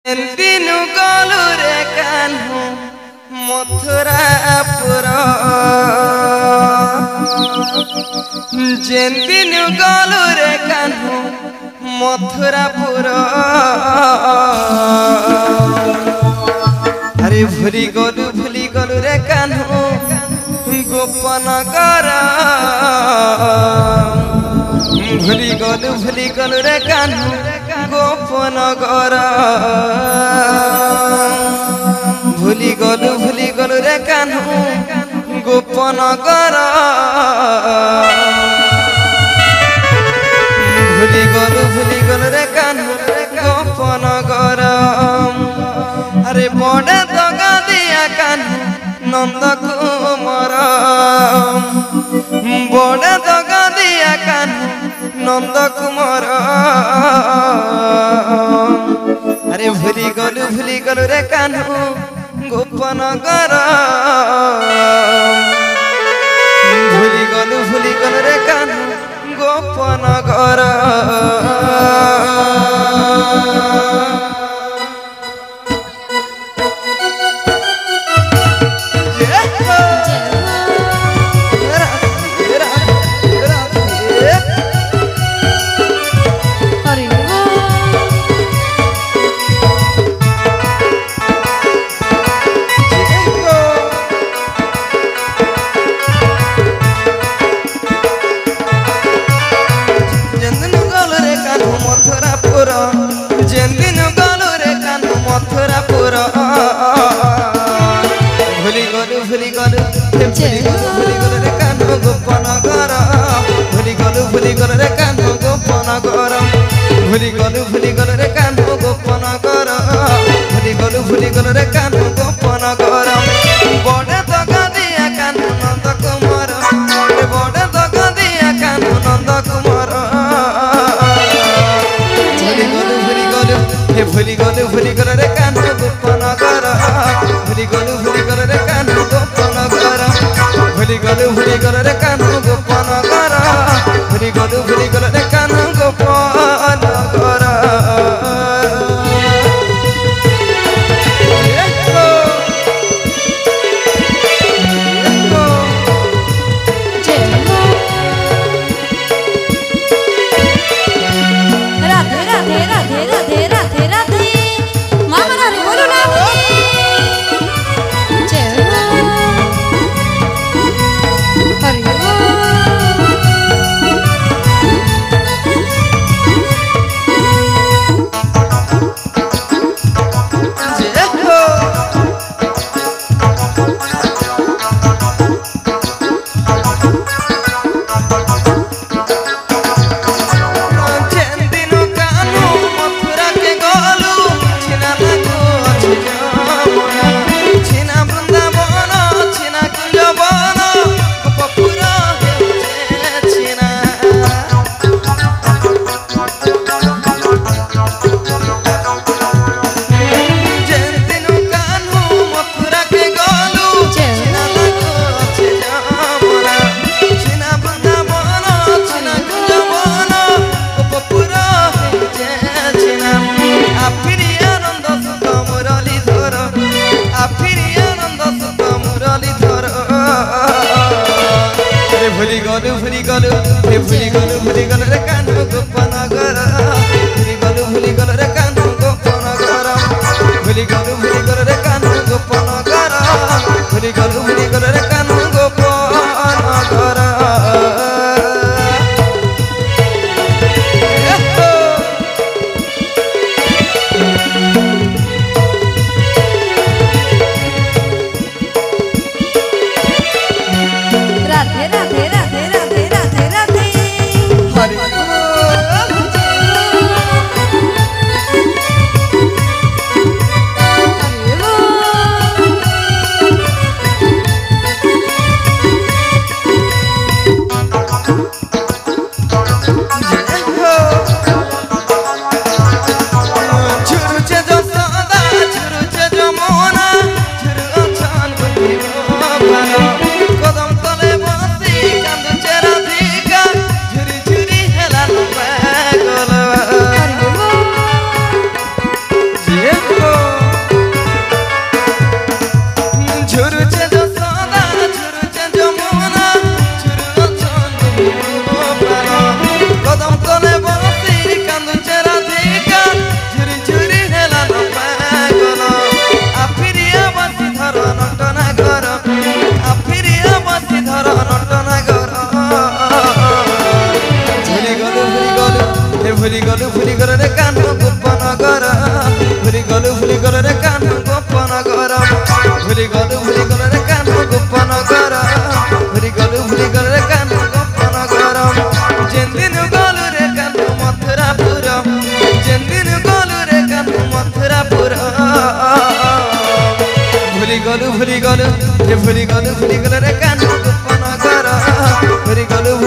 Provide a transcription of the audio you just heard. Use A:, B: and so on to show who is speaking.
A: ଦିନୁ ଗଲୁ ରେ କାହ୍ନୁ ମଥୁରାପୁର ଦିନୁ ଗଲୁ ରେ କାହ୍ନୁ ମଥୁରାପୁର আরে ভুলি গলু রে কাহ্নু গোপনগর ভুলি গলু রে কাহ্নু গোপনগর ভুলি গলু রে কাহ্নু গোপনগর ভুলি গলু রে কাহ্নু গোপনগর আরে বড় দগা দিয়া কাহ্নু নন্দ কুমার বড় দগা দিয়া কাহ্নু নন্দ কুমার আরে ভুলি গলু রে কাহ্নু গোপনগর ভুলি গলু রে কাহ্নু গোপনগর ভুলি গলু রে কাহ্নু গোপনগর ভুলি গলু রে কাহ্নু গোপনগর ভুলি গলু রে কাহ্নু গোপনগর ভুলি গলু রে কাহ্নু গোপনগর বড় দগা দিয়া কাহ্নু নন্দ কুমার বড় দগা দিয়া কাহ্নু নন্দ কুমার ভুলি গলু রে কাহ্নু গোপনগর ভুলি গলু রে কাহ্নু গোপনগর ভুলি গলু রে কাহ্নু গোপনগর ভুলি গলু রে কাহ্নু গোপনগর ভুলি গলু রে কাহ্নু গোপনগর ভুলি গলু রে কাহ্নু গোপনগর ভুলি গলু রে কাহ্নু গোপনগর ভুলি গলু রে কাহ্নু গোপনগর ভুলি গলু রে কানু গোপন কর ভুলি গলু